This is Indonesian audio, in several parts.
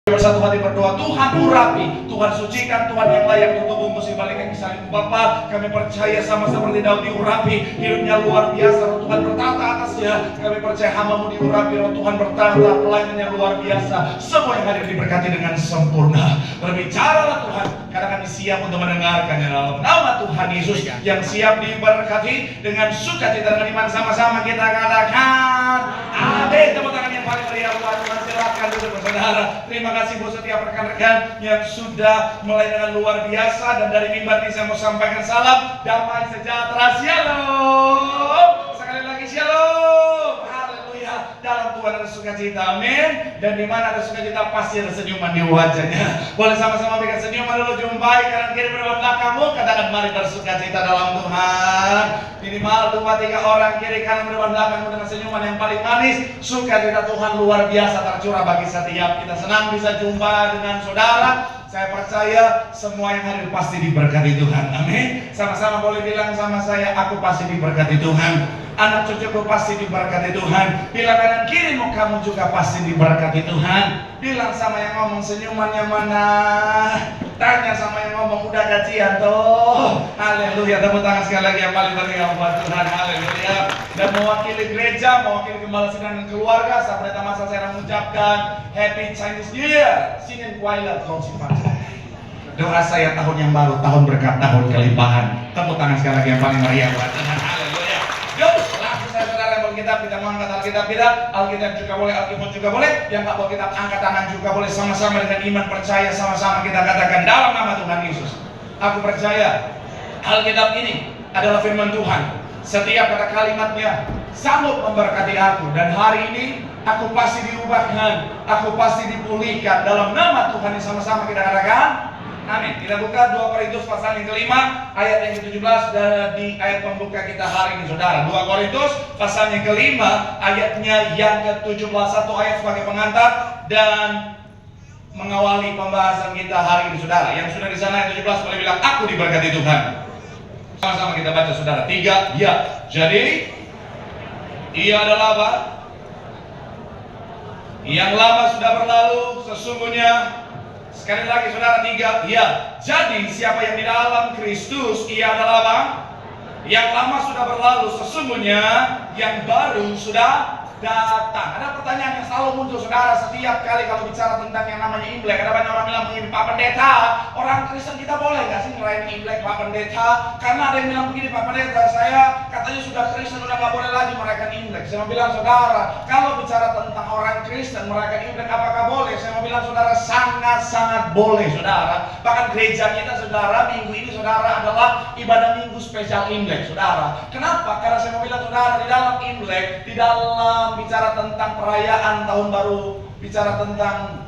Bersatu hati berdoa, Tuhan urapi, Tuhan sucikan, Tuhan yang layak untuk tubuhmu balikan kisahmu Bapa. Kami percaya sama seperti Daud diurapi, hidupnya luar biasa, Roh Tuhan bertata atasnya. Kami percaya hamba-Mu diurapi, Roh Tuhan bertata, pelayanannya luar biasa. Semua yang hadir diberkati dengan sempurna. Berbicaralah Tuhan, karena kami siap untuk mendengarkannya dalam nama Tuhan Yesus. Yang siap diberkati dengan sukacita dan iman, sama-sama kita katakan amin. Tepuk tangan yang paling meriah buat Tuhan. Silakan duduk saudara. Terima kasih buat setiap rekan-rekan yang sudah mulai dengan luar biasa, dan dari mimbar ini saya mau sampaikan salam damai sejahtera. Shalom. Sekali lagi shalom. Haleluya. Dalam Tuhan ada sukacita, amin. Dan di mana ada sukacita pasti ada senyuman di wajahnya. Boleh sama-sama berikan senyuman dulu, jumpai kanan kiri berbelakang belakangmu, katakan mari bersukacita dalam Tuhan. Minimal 2-3 orang kiri kanan berbelakang belakangmu dengan senyuman yang paling manis. Sukacita Tuhan luar biasa tercurah bagi setiap kita. Senang bisa jumpa dengan saudara. Saya percaya semua yang hadir pasti diberkati Tuhan, amin. Sama-sama boleh bilang sama saya, aku pasti diberkati Tuhan. Anak cucuku pasti diberkati Tuhan. Bila kanan kirimu kamu juga pasti diberkati Tuhan. Bilang sama yang ngomong senyumannya mana. Tanya sama yang ngomong udah gajian tuh. Haleluya. Tepuk tangan sekali lagi yang paling meriah buat Tuhan. Haleluya. Dan mewakili gereja, mewakili gembala sedang dan keluarga, sampai masa saya mengucapkan Happy Chinese New Year. Singin Kuaila Konsifat. Doa saya tahun yang baru, tahun berkat, tahun kelimpahan. Tepuk tangan sekali lagi yang paling meriah buat Tuhan. Haleluya. Yuk, langsung saya saudara yang Alkitab, kita mau angkat Alkitab kita. Alkitab juga boleh, Alkitab juga boleh. Yang tak boleh kita angkat tangan juga boleh. Sama-sama dengan iman percaya, sama-sama kita katakan dalam nama Tuhan Yesus. Aku percaya Alkitab ini adalah firman Tuhan. Setiap kata kalimatnya sanggup memberkati aku. Dan hari ini aku pasti diubahkan, aku pasti dipulihkan dalam nama Tuhan. Yang sama-sama kita katakan amin. Kita buka 2 Korintus pasal yang kelima ayat yang ke-17 di ayat pembuka kita hari ini saudara. 2 Korintus pasal yang kelima ayatnya yang ke-17, satu ayat sebagai pengantar dan mengawali pembahasan kita hari ini saudara. Yang sudah di sana ayat 17 boleh bilang aku diberkati Tuhan. Sama-sama kita baca saudara. 3, ya. Jadi ia adalah apa? Yang lama sudah berlalu, sesungguhnya. Sekali lagi saudara, 3, ya. Jadi siapa yang di dalam Kristus, ia adalah apa? Yang lama sudah berlalu, sesungguhnya yang baru sudah datang. Ada pertanyaan yang selalu muncul saudara setiap kali kalau bicara tentang yang namanya Imlek. Ada banyak orang bilang begini, Pak Pendeta, orang Kristen kita boleh gak sih ngerayain Imlek Pak Pendeta? Karena ada yang bilang begini, Pak Pendeta, saya katanya sudah Kristen, udah gak boleh lagi merayakan Imlek. Saya mau bilang saudara, kalau bicara tentang orang Kristen merayakan Imlek, apakah boleh? Saya mau bilang saudara, sangat-sangat boleh saudara. Bahkan gereja kita saudara, minggu ini saudara adalah ibadah minggu spesial Imlek saudara. Kenapa? Karena saya mau bilang saudara, di dalam Imlek, di dalam bicara tentang perayaan tahun baru, bicara tentang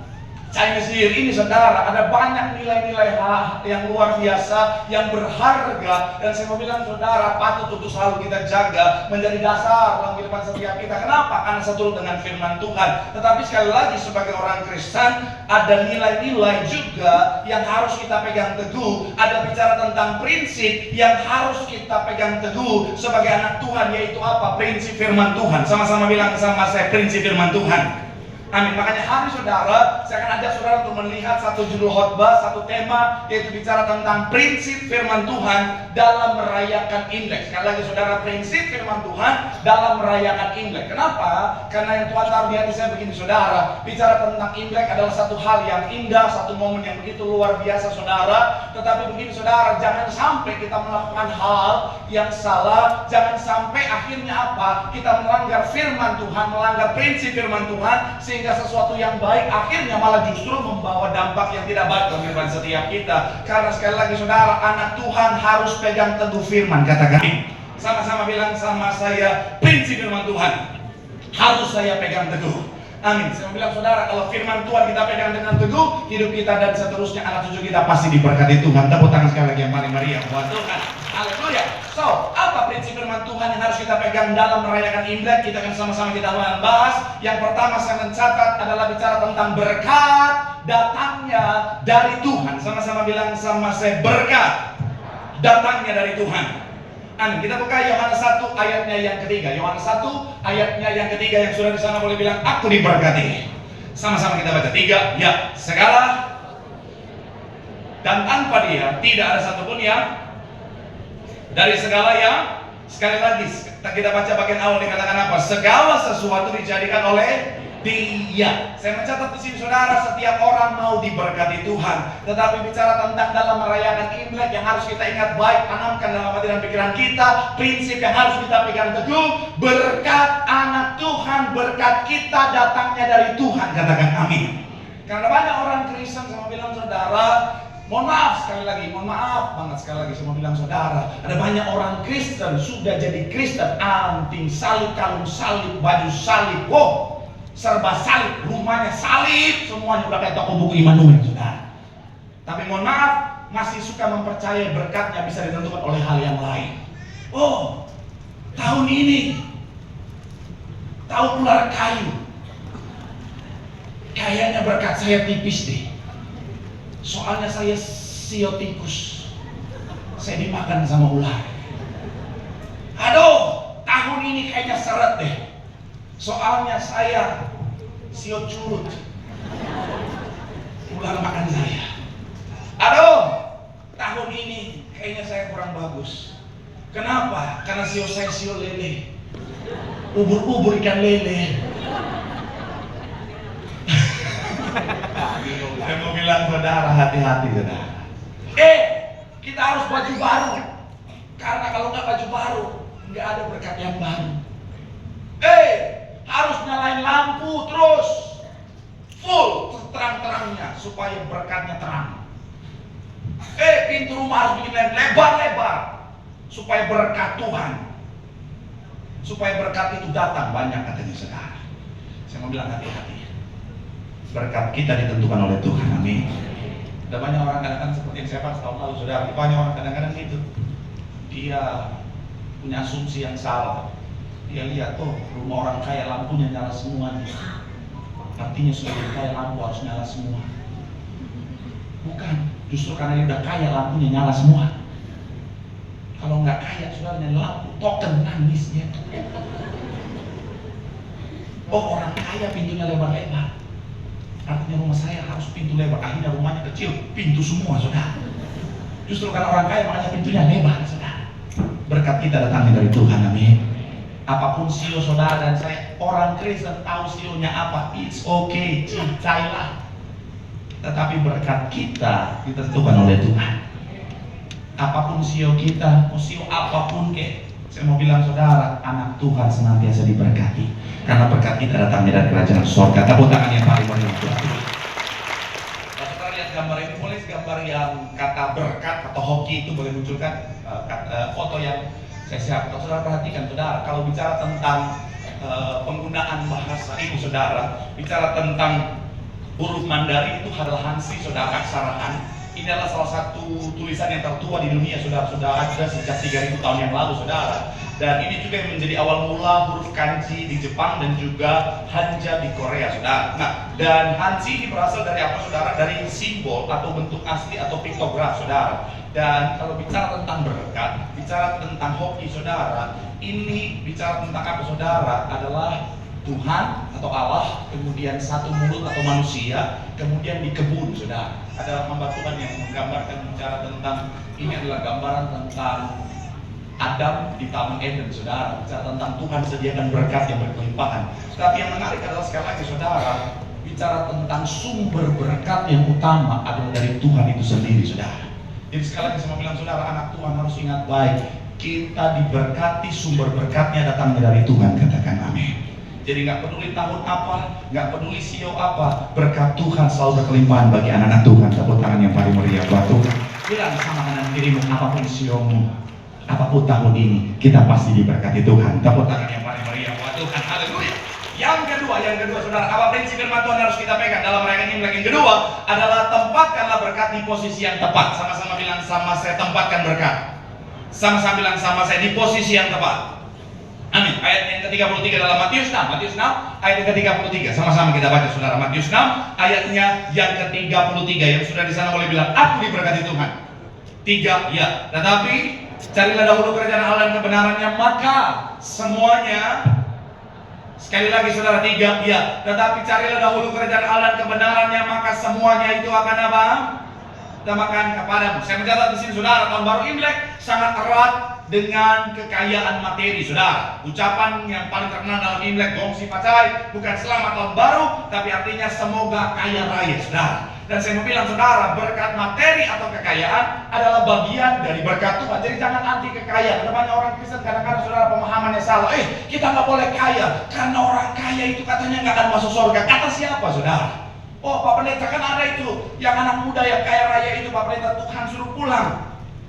Chinese New Year ini saudara, ada banyak nilai-nilai yang luar biasa, yang berharga. Dan saya mau bilang saudara, patut untuk selalu kita jaga, menjadi dasar dalam kehidupan setiap kita. Kenapa? Karena seturut dengan firman Tuhan. Tetapi sekali lagi sebagai orang Kristen, ada nilai-nilai juga yang harus kita pegang teguh. Ada bicara tentang prinsip yang harus kita pegang teguh sebagai anak Tuhan, yaitu apa? Prinsip firman Tuhan. Sama-sama bilang sama saya, prinsip firman Tuhan. Amin. Makanya hari saudara, saya akan ajak saudara untuk melihat satu judul khotbah, satu tema, yaitu bicara tentang prinsip firman Tuhan dalam merayakan Imlek. Sekali lagi saudara, prinsip firman Tuhan dalam merayakan Imlek. Kenapa? Karena yang Tuhan taruh di hati saya begini saudara, bicara tentang Imlek adalah satu hal yang indah, satu momen yang begitu luar biasa saudara. Tetapi begini saudara, jangan sampai kita melakukan hal yang salah, jangan sampai akhirnya apa? Kita melanggar firman Tuhan, melanggar prinsip firman Tuhan, sehingga sesuatu yang baik akhirnya malah justru membawa dampak yang tidak baik dalam kehidupan setiap kita. Karena sekali lagi saudara, anak Tuhan harus pegang teguh firman. Katakan sama-sama bilang sama saya, prinsip firman Tuhan harus saya pegang teguh. Amin. Saya bilang saudara, kalau firman Tuhan kita pegang dengan teguh, hidup kita dan seterusnya anak cucu kita pasti diberkati Tuhan. Tepuk tangan sekali lagi yang paling meriah buat Tuhan. Haleluya. So, apa prinsip firman Tuhan yang harus kita pegang dalam merayakan Imlek? Kita akan sama-sama kita bahas. Yang pertama saya mencatat adalah bicara tentang berkat datangnya dari Tuhan. Sama-sama bilang sama saya, berkat datangnya dari Tuhan. Amin. Kita buka Yohanes 1 ayatnya yang ketiga. Yohanes 1 ayatnya yang ketiga, yang sudah di sana boleh bilang aku diberkati. Sama-sama kita baca. 3, ya. Segala dan tanpa Dia tidak ada satupun yang dari segala yang, sekali lagi kita baca bagian awal dikatakan apa? Segala sesuatu dijadikan oleh Dia. Saya mencatat di sini saudara, setiap orang mau diberkati Tuhan, tetapi bicara tentang dalam merayakan Imlek yang harus kita ingat baik, tanamkan dalam hati dan pikiran kita, prinsip yang harus kita pegang teguh, berkat anak Tuhan, berkat kita datangnya dari Tuhan. Katakan amin. Karena banyak orang Kristen sama bilang saudara, mohon maaf sekali lagi, mohon maaf banget sekali lagi sama bilang saudara, ada banyak orang Kristen sudah jadi Kristen, anting salib, kalung salib, baju salib, serba salib, rumahnya salib, semuanya udah kayak toko buku Immanuel, saudara. Tapi mohon maaf, masih suka mempercayai berkatnya bisa ditentukan oleh hal yang lain. Tahun ini tahun ular kayu, kayaknya berkat saya tipis deh. Soalnya saya sio tikus, saya dimakan sama ular. Aduh, tahun ini kayaknya seret deh. Soalnya saya sio curut, ular makan saya. Aduh, tahun ini kayaknya saya kurang bagus. Kenapa? Karena sio saya sio lele, ubur-ubur ikan lele. Saya mau bilang saudara, hati-hati saudara. Kita harus baju baru, karena kalau nggak baju baru, nggak ada berkat yang baru. Harus nyalain lampu terus full terang-terangnya supaya berkatnya terang. Pintu rumah harus bikin lebar-lebar supaya berkat Tuhan, supaya berkat itu datang banyak, katanya saudara. Saya mau bilang hati-hati. Berkat kita ditentukan oleh Tuhan, amin. Ada banyak orang kadang-kadang seperti yang saya bahas tahun lalu, saudara. Banyak orang kadang-kadang gitu, dia punya asumsi yang salah. Dia lihat, rumah orang kaya lampunya nyala semua nih, artinya sudah kaya lampu harus nyala semua. Bukan, justru karena dia udah kaya lampunya nyala semua. Kalau nggak kaya, saudara, nyala lampu token nangis dia. Orang kaya pintunya lebar-lebar, artinya rumah saya harus pintu lebar. Akhirnya rumahnya kecil, pintu semua, saudara. Justru karena orang kaya makanya pintunya lebar, saudara. Berkat kita datangnya dari Tuhan, amin. Apapun sio saudara dan saya, orang Kristen tahu sionya apa, it's okay, cintailah. Tetapi berkat kita ditentukan oleh Tuhan. Apapun sio kita, mau sio apapun saya mau bilang saudara, anak Tuhan senantiasa diberkati. Karena berkat kita datangnya dari kerajaan surga. Tepuk tangan yang paling meriah. Saudara lihat gambar ini, boleh gambar yang kata berkat atau hoki itu boleh munculkan foto yang saya siapkan. Saudara perhatikan, saudara, kalau bicara tentang penggunaan bahasa ibu saudara, bicara tentang huruf Mandarin itu adalah Hansi, saudara, aksara Han. Ini adalah salah satu tulisan yang tertua di dunia, saudara, sudah ada sejak 3000 tahun yang lalu, saudara. Dan ini juga yang menjadi awal mula huruf kanji di Jepang dan juga hanja di Korea, saudara. Nah, dan Hanzi ini berasal dari apa, saudara? Dari simbol atau bentuk asli atau piktograf, saudara. Dan kalau bicara tentang berkat, bicara tentang hoki, saudara, ini bicara tentang apa, saudara? Adalah Tuhan atau Allah, kemudian satu mulut atau manusia, kemudian di kebun, saudara. Ada hamba Tuhan yang menggambarkan bicara tentang ini adalah gambaran tentang Adam di Taman Eden, saudara. Bicara tentang Tuhan sediakan berkat yang berkelimpahan. Tapi yang menarik adalah sekali lagi, saudara, bicara tentang sumber berkat yang utama adalah dari Tuhan itu sendiri, saudara. Jadi sekali lagi saya mau bilang, saudara, anak Tuhan harus ingat baik, kita diberkati, sumber berkatnya datangnya dari Tuhan. Katakan amin. Jadi nggak peduli tahun apa, nggak peduli sio apa, berkat Tuhan selalu berkelimpahan bagi anak-anak Tuhan. Tepuk tangan yang paling meriah buat Tuhan. Bilang sama kanan kirimu, apapun siomu, apapun tahun ini, kita pasti diberkati Tuhan. Tepuk tangan yang paling meriah buat Tuhan. Haleluya. Yang kedua, saudara, apa prinsip firman Tuhan harus kita pegang dalam merayakan Imlek? Yang kedua adalah tempatkanlah berkat di posisi yang tepat. Sama-sama bilang, sama saya tempatkan berkat. Sama-sama bilang, sama saya di posisi yang tepat. Amin. Ayat yang ke-33 dalam Matius 6. Matius 6 ayat yang ke-33. Sama-sama kita baca, saudara. Matius 6 ayatnya yang ke-33. Yang sudah di sana boleh bilang, aku diberkati Tuhan. 3, ya. Tetapi carilah dahulu kerajaan Allah dan kebenarannya, maka semuanya Sekali lagi saudara, 3, ya. Tetapi carilah dahulu kerajaan Allah dan kebenarannya, maka semuanya itu akan apa? Tambahkan kepadamu. Saya mencatat di sini saudara, tahun baru Imlek sangat erat dengan kekayaan materi saudara. Ucapan yang paling terkenal dalam Imlek, Gong Si Pacai, bukan selamat tahun baru, tapi artinya semoga kaya raya saudara. Dan saya mau bilang saudara, berkat materi atau kekayaan adalah bagian dari berkat Tuhan. Jadi jangan anti kekayaan. Ada banyak orang Kristen kadang-kadang saudara pemahamannya salah. Kita nggak boleh kaya karena orang kaya itu katanya nggak akan masuk surga. Kata siapa saudara? Oh, Pak Pendeta, kan ada itu yang anak muda yang kaya raya itu, Pak Pendeta, Tuhan suruh pulang.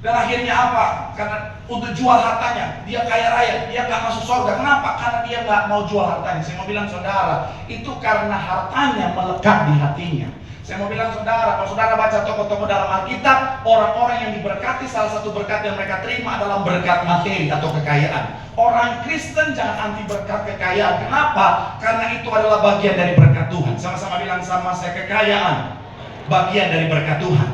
Dan akhirnya apa? Karena untuk jual hartanya, dia kaya raya, dia nggak masuk surga. Kenapa? Karena dia nggak mau jual hartanya. Saya mau bilang saudara, itu karena hartanya melekat di hatinya. Saya mau bilang saudara, kalau saudara baca tokoh-tokoh dalam Alkitab, orang-orang yang diberkati, salah satu berkat yang mereka terima adalah berkat materi atau kekayaan. Orang Kristen jangan anti berkat kekayaan. Kenapa? Karena itu adalah bagian dari berkat Tuhan. Sama-sama bilang sama saya, kekayaan bagian dari berkat Tuhan.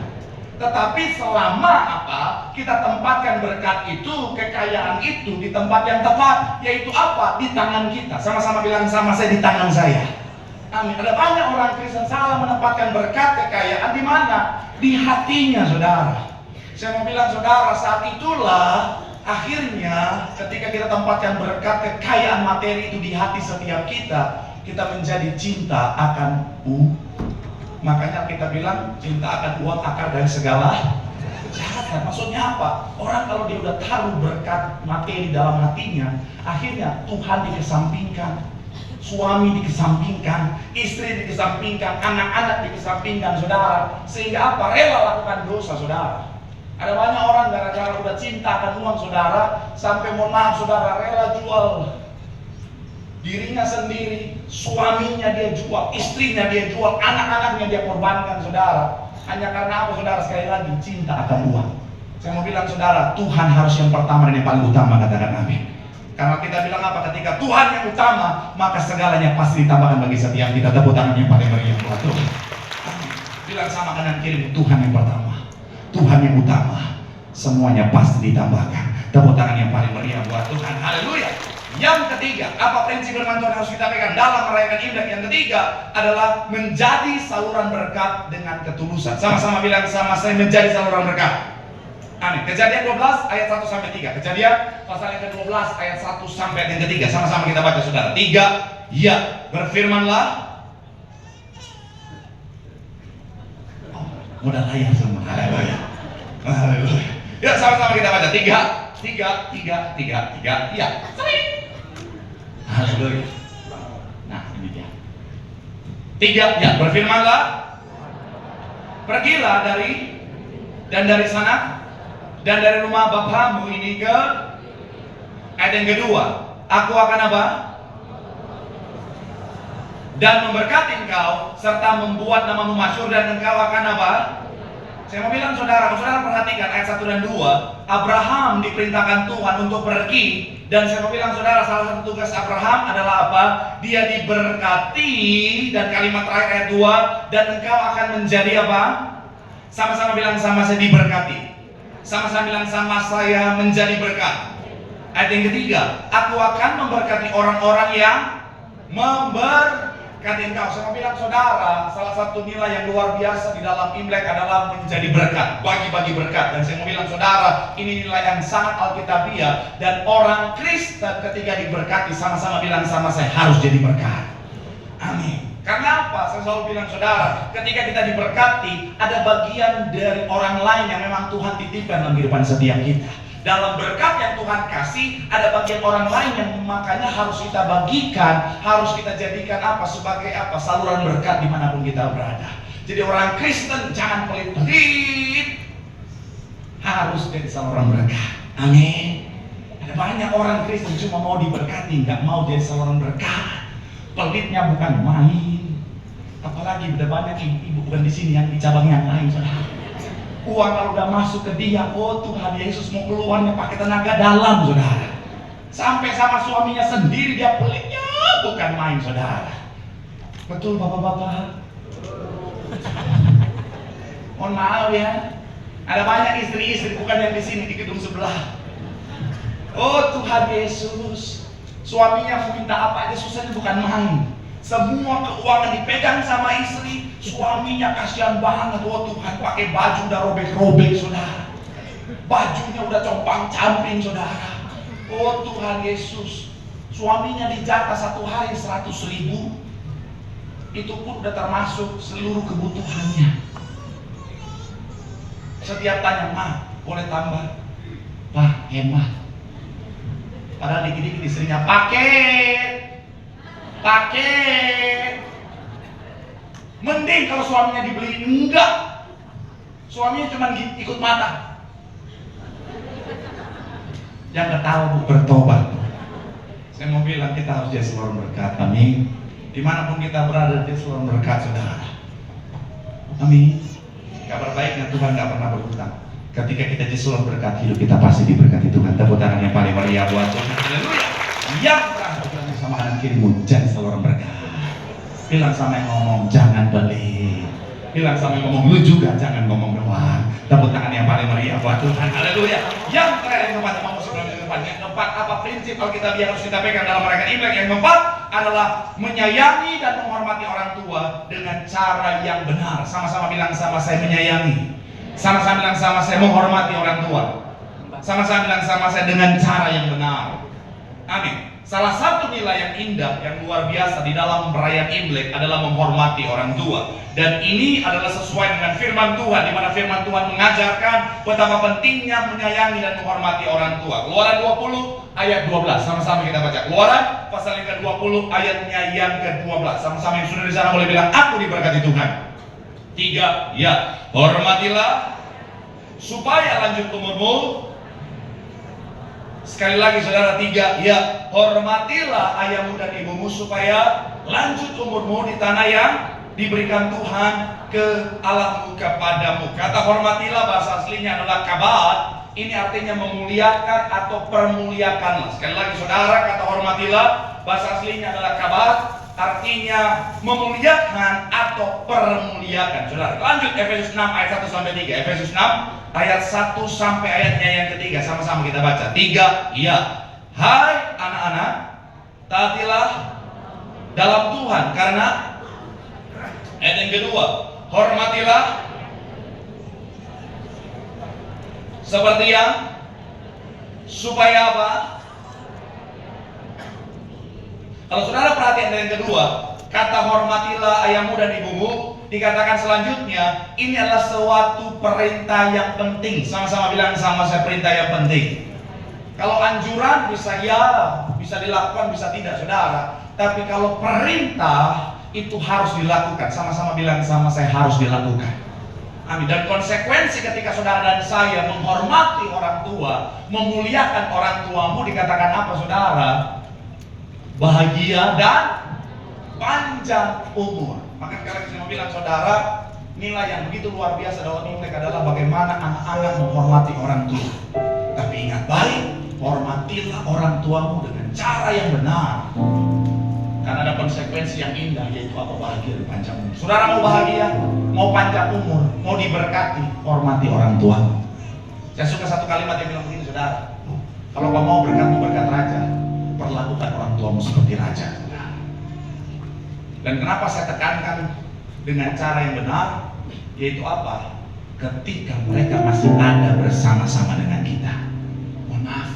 Tetapi selama apa? Kita tempatkan berkat itu, kekayaan itu di tempat yang tepat, yaitu apa? Di tangan kita. Sama-sama bilang sama saya, di tangan saya. Amin. Ada banyak orang Kristen salah menempatkan berkat kekayaan di mana? Di hatinya saudara. Saya mau bilang saudara, saat itulah akhirnya ketika kita tempatkan berkat kekayaan materi itu di hati setiap kita, kita menjadi cinta akan uang. Makanya kita bilang cinta akan uang akar dari segala kejahatan. Maksudnya apa? Orang kalau dia udah taruh berkat materi dalam hatinya, akhirnya Tuhan dikesampingkan, suami dikesampingkan, istri dikesampingkan, anak-anak dikesampingkan saudara. Sehingga apa? Rela lakukan dosa saudara. Ada banyak orang gara-gara udah cinta akan uang saudara, sampai mohon maaf saudara, rela jual dirinya sendiri, suaminya dia jual, istrinya dia jual, anak-anaknya dia korbankan saudara. Hanya karena apa saudara? Sekali lagi, cinta akan uang. Saya mau bilang saudara, Tuhan harus yang pertama dan yang paling utama, katakan amin. Karena kita bilang apa? Ketika Tuhan yang utama, maka segalanya pasti ditambahkan bagi setiap kita. Tepuk tangan yang paling meriah buat Tuhan. Bilang sama kanan kiri, Tuhan yang pertama, Tuhan yang utama, semuanya pasti ditambahkan. Tepuk tangan yang paling meriah buat Tuhan. Haleluya. Yang ketiga, apa prinsip firman Tuhan harus kita pegang dalam merayakan Imlek? Yang ketiga adalah menjadi saluran berkat dengan ketulusan. Sama-sama bilang sama saya, menjadi saluran berkat. Amin. Kejadian 12 ayat 1 sampai 3. Kejadian pasal yang ke-12 ayat 1 sampai yang ketiga. Sama-sama kita baca saudara. 3, ya, berfirmanlah. Oh, modal layar semua. Haleluya. Haleluya. Ya, sama-sama kita baca. 3, ya. Sering. Haleluya. Nah, ini dia. 3, ya, berfirmanlah. Pergilah dari sana dan dari rumah bapamu ini ke ayat yang kedua. Aku akan apa? Dan memberkati engkau serta membuat namamu masyhur, dan engkau akan apa? Saya mau bilang saudara, saudara perhatikan ayat 1 dan 2. Abraham diperintahkan Tuhan untuk pergi, dan saya mau bilang saudara, salah satu tugas Abraham adalah apa? Dia diberkati, dan kalimat terakhir ayat 2, dan engkau akan menjadi apa? Sama-sama bilang sama saya, diberkati. Sama-sama bilang sama saya, menjadi berkat. Ayat yang ketiga, aku akan memberkati orang-orang yang memberkati engkau. Saya mau bilang saudara, salah satu nilai yang luar biasa di dalam Imlek adalah menjadi berkat, bagi-bagi berkat. Dan saya mau bilang saudara, ini nilai yang sangat alkitabiah, dan orang Kristen ketika diberkati, sama-sama bilang sama saya, harus jadi berkat. Amin. Karena apa? Saya selalu bilang saudara, ketika kita diberkati, ada bagian dari orang lain yang memang Tuhan titipkan dalam kehidupan setiap kita. Dalam berkat yang Tuhan kasih, ada bagian orang lain yang makanya harus kita bagikan, harus kita jadikan apa? Sebagai apa? Saluran berkat dimanapun kita berada. Jadi orang Kristen jangan pelit-pelit, harus jadi saluran berkat. Amin. Ada banyak orang Kristen cuma mau diberkati, nggak mau jadi saluran berkat. Pelitnya bukan main. Apalagi udah banyak ibu bukan di sini yang di cabang yang lain saudara. Uang kalau udah masuk ke dia, oh Tuhan Yesus mau keluarnya pakai tenaga dalam saudara. Sampai sama suaminya sendiri dia pelitnya bukan main saudara. Betul bapak-bapak? Mohon maaf ya. Ada banyak istri-istri bukan yang di sini, di gedung sebelah. Oh Tuhan Yesus, Suaminya mau minta apa aja susahnya bukan main. Semua keuangan dipegang sama istri. Suaminya kasihan banget. Oh Tuhan, pakai baju udah robek-robek saudara. Bajunya udah compang-camping saudara. Oh Tuhan Yesus. Suaminya dijatah satu hari 100.000. Itu pun udah termasuk seluruh kebutuhannya. Setiap tanya, "Ma, boleh tambah?" "Pak, hemat." Padahal dikit-dikit istrinya, paket. Mending kalau suaminya dibeliin. Enggak, suaminya cuma ikut mata. Yang ketawa bu, bertobat. Saya mau bilang kita harus jadi saluran berkat. Amin. Dimanapun kita berada, dia saluran berkat saudara. Amin. Kabar baiknya Tuhan gak pernah berhutang. Ketika kita jadi saluran berkat, hidup kita pasti diberkati Tuhan. Tepuk tangan yang paling meriah buat Tuhan. Haleluya. Yang berasa bilang sama kanan kirimu, jadi saluran berkat. Bilang sama yang ngomong, jangan beli. Bilang sama yang ngomong, lu juga jangan ngomong doang. Tepuk tangan yang paling meriah buat Tuhan. Haleluya. Yang terakhir yang keempat, mau sebelum yang keempat. Yang keempat, apa prinsip Alkitab yang harus kita pegang dalam merayakan Imlek? Yang keempat adalah menyayangi dan menghormati orang tua dengan cara yang benar. Sama-sama bilang sama saya, menyayangi. Sama-sama bilang sama saya, menghormati orang tua. Sama-sama bilang sama saya, dengan cara yang benar. Amin. Salah satu nilai yang indah, yang luar biasa di dalam perayaan Imlek adalah menghormati orang tua. Dan ini adalah sesuai dengan firman Tuhan, di mana firman Tuhan mengajarkan betapa pentingnya menyayangi dan menghormati orang tua. Keluaran 20 ayat 12, sama-sama kita baca. Keluaran pasal yang ke-20 ayatnya yang ke-12. Sama-sama yang sudah di sana boleh bilang, aku diberkati Tuhan. 3, ya, hormatilah supaya lanjut umurmu. Sekali lagi saudara, 3, ya, hormatilah ayahmu dan ibumu supaya lanjut umurmu di tanah yang diberikan Tuhan ke Allahmu kepadamu. Kata hormatilah bahasa aslinya adalah kabat. Ini artinya memuliakan atau permuliakanlah. Sekali lagi saudara, kata hormatilah bahasa aslinya adalah kabat, artinya memuliakan atau permuliakan. Saudara, lanjut Efesus 6 ayat 1 sampai 3. Efesus 6 ayat 1 sampai ayatnya yang ketiga, sama-sama kita baca. 3, ya, hai anak-anak, taatilah dalam Tuhan karena, ayat yang kedua, hormatilah seperti yang, supaya apa? Kalau saudara perhatian dari yang kedua, kata hormatilah ayahmu dan ibumu, dikatakan selanjutnya, ini adalah suatu perintah yang penting. Sama-sama bilang sama saya, perintah yang penting. Kalau anjuran bisa ya, bisa dilakukan, bisa tidak saudara. Tapi kalau perintah itu harus dilakukan. Sama-sama bilang sama saya, harus dilakukan. Amin. Dan konsekuensi ketika saudara dan saya menghormati orang tua, memuliakan orang tuamu, dikatakan apa saudara? Bahagia dan panjang umur. Maka sekarang saya mau bilang saudara, nilai yang begitu luar biasa dalam Imlek adalah bagaimana anak-anak menghormati orang tua. Tapi ingat baik, hormatilah orang tuamu dengan cara yang benar. Karena ada konsekuensi yang indah, yaitu apa? Bahagia dan panjang umur. Saudara mau bahagia, mau panjang umur, mau diberkati, hormati orang tuamu. Saya suka satu kalimat yang bilang begini saudara, kalau kau mau berkat raja, perlakukan orang tuamu seperti raja. Dan kenapa saya tekankan dengan cara yang benar, yaitu apa? Ketika mereka masih ada bersama-sama dengan kita. Mohon maaf,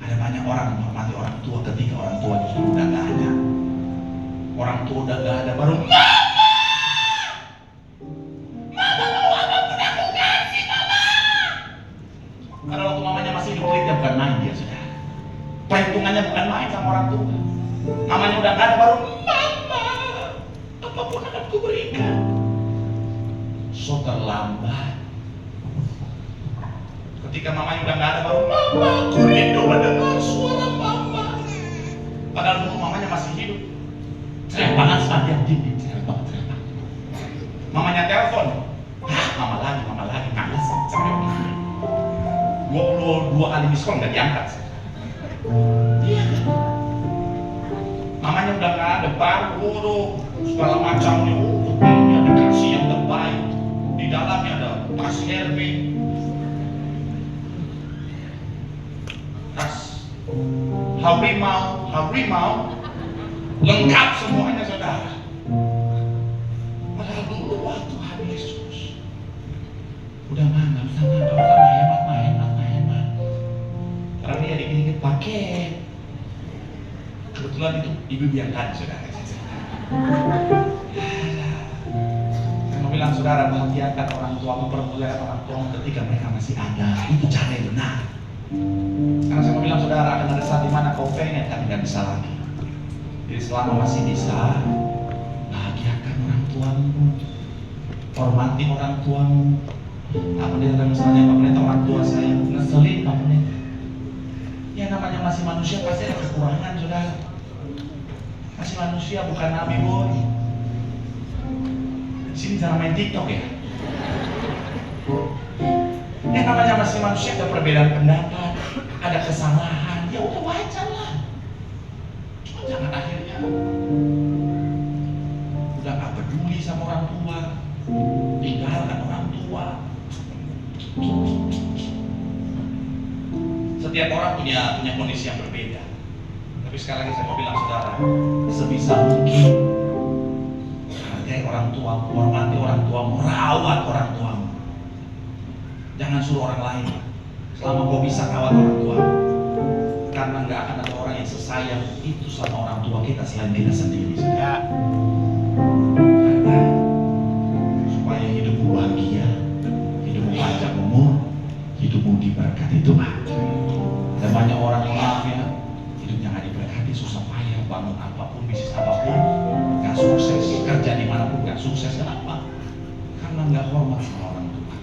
ada banyak orang menghormati orang tua ketika orang tua justru udah gak ada. Orang tua udah gak ada, baru mama mau apapun aku kasih mama. Karena waktu mamanya masih hidup, dia bukan main dia sudah. Perhitungannya bukan main sama orang tua. Namanya udah gak ada, baru mama apapun akan ku berikan. So terlambat. Ketika mamanya udah gak ada, baru mama, aku rindu mendengar suara mama. Padahal dulu mamanya masih hidup. Banget saat yang tinggi, banget. Mamanya telepon, mama lagi, males sampai 22 kali miskol nggak diangkat. Iya kan? Mamanya udah nggak ada, baru segala macamnya, ini ada kasih yang terbaik, di dalamnya ada tas Hermes, tas harimau, lengkap semuanya saudara. Padahal dulu waktu Tuhan Yesus udah hemat. Karena dia dikit-dikit pakai. Kebetulan itu ibu biarkan saudara. Saya mau bilang saudara, bahagiakan orang tua, mempermuliakan orang tua ketika mereka masih ada. Itu cara yang benar. Karena saya mau bilang saudara, akan ada saat dimana kau pengen tapi nggak bisa lagi. Jadi selama masih bisa, bahagiakan orang tuamu, hormati orang tuamu. Pak Pendeta misalnya, Pak Pendeta orang tua saya ngeselin Pak Pendeta. Ya namanya masih manusia pasti ada kekurangan saudara. Masih manusia bukan nabi boy. Di sini jangan main TikTok ya. Ya namanya masih manusia, ada perbedaan pendapat, ada kesalahan. Ya udah wajar lah. Cuma jangan akhirnya udah gak peduli sama orang tua, tinggalkan orang tua. Setiap orang punya kondisi yang berbeda. Tapi sekali lagi saya mau bilang saudara, sebisa mungkin hargai orang tua, hormati orang tua, merawat orang tua. Jangan suruh orang lain. Selama kau bisa rawat orang tua, karena nggak akan ada orang yang sesayang itu sama orang tua kita selain kita sendiri. Ya. Karena supaya hidupmu bahagia, hidupmu panjang umur, hidupmu diberkati Tuhan. Dan banyak orang maaf ya, hidupnya nggak diberkati, susah payah, bangun apapun, bisnis apapun, nggak sukses, kerja dimanapun nggak sukses. Kenapa? Karena nggak hormat sama orang tua.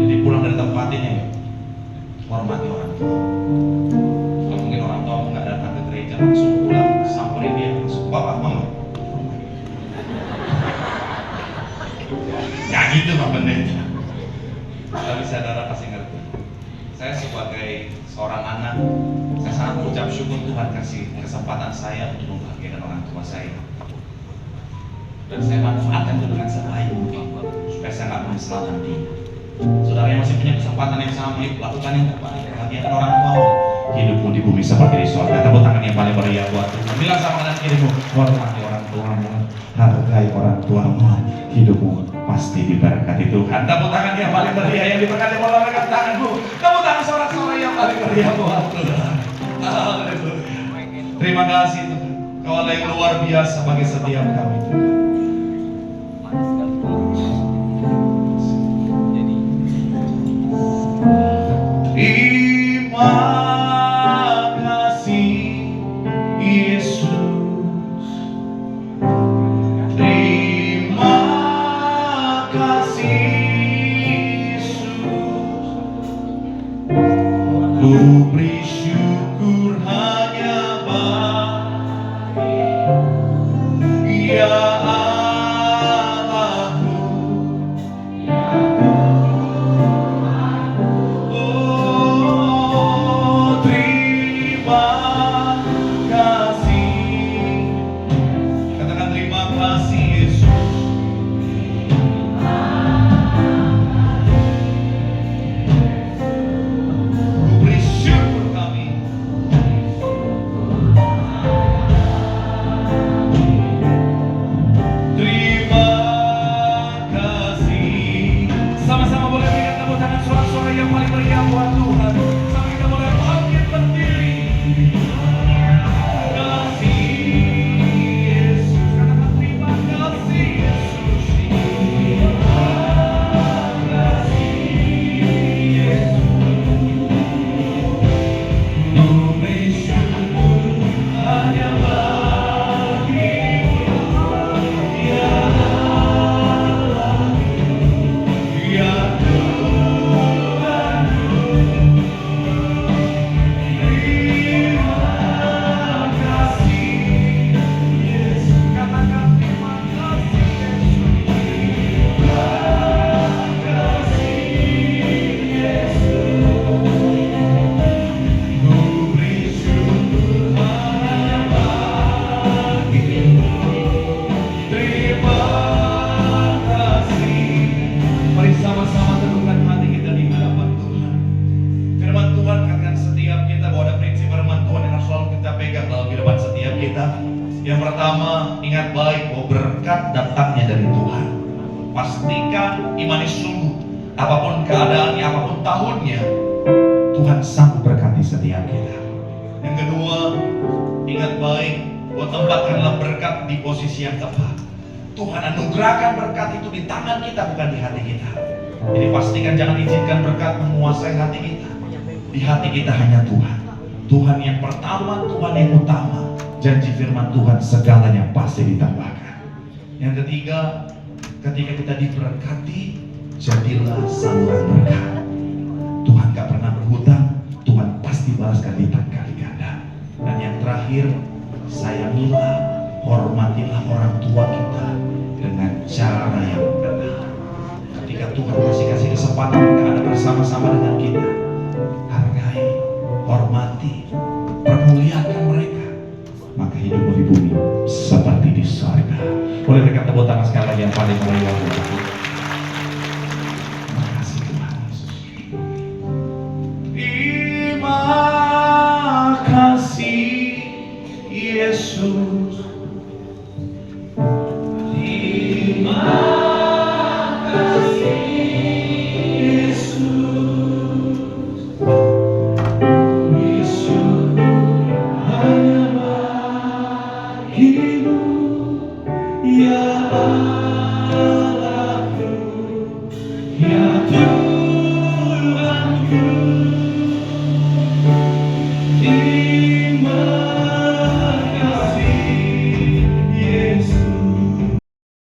Jadi pulang dari tempat ini ya, hormati orang tua. Kalau mungkin orang tua nggak datang ke gereja, langsung pulang, samperin dia, langsung bapak mama. Ya gitu Pak Pendeta. Tapi saudara pasti ngerti. Saya sebagai seorang anak, saya sangat mengucap syukur Tuhan kasih kesempatan saya untuk membahagiakan orang tua saya. Dan saya manfaatkan itu dengan sebaik mungkin supaya saya nggak menyesal nanti. Saudara yang masih punya kesempatan yang sama, yuk lakukan yang terbaik, bahagiakan orang tua. Hidupmu di bumi seperti di surga. Tepuk tangan yang paling meriah buat Tuhan. Bilang sama kanan kirimu, hormati orang tuamu, hargai orang tuamu, hidupmu pasti diberkati Tuhan. Tepuk tangan yang paling meriah yang diberkati oleh rekan tanganmu. Tepuk tangan sorak-sorai yang paling meriah buat Tuhan. Terima kasih Tuhan. Kau ada yang luar biasa bagi setiap kami Tuhan. Terima kasih Yesus. Terima kasih Yesus. Ku beri syukur hanya bagi ya Allahku. Oh, terima kasih. Katakan terima kasih Yesus. pastikan imani sungguh. Apapun keadaannya, apapun tahunnya, Tuhan sanggup berkati setiap kita. Yang kedua, ingat baik bahwa tempatkanlah berkat di posisi yang tepat. Tuhan anugerahkan berkat itu di tangan kita, bukan di hati kita. Jadi pastikan jangan izinkan berkat menguasai hati kita. Di hati kita hanya Tuhan. Tuhan yang pertama, Tuhan yang utama. Janji firman Tuhan segalanya pasti ditambahkan. Yang ketiga, ketika kita diberkati, jadilah saluran berkat. Tuhan gak pernah berhutang, Tuhan pasti balaskan lipat kali ganda. Dan yang terakhir, sayangilah, hormatilah orang tua kita dengan cara yang benar. Ketika Tuhan kasih kesempatan mereka ada bersama-sama dengan kita, hargai, hormati, permuliakan mereka, maka hidupmu di bumi seperti di surga. Boleh berikan tepuk tangan sekali lagi yang paling meriah. Terima kasih Tuhan Yesus. Terima kasih Yesus.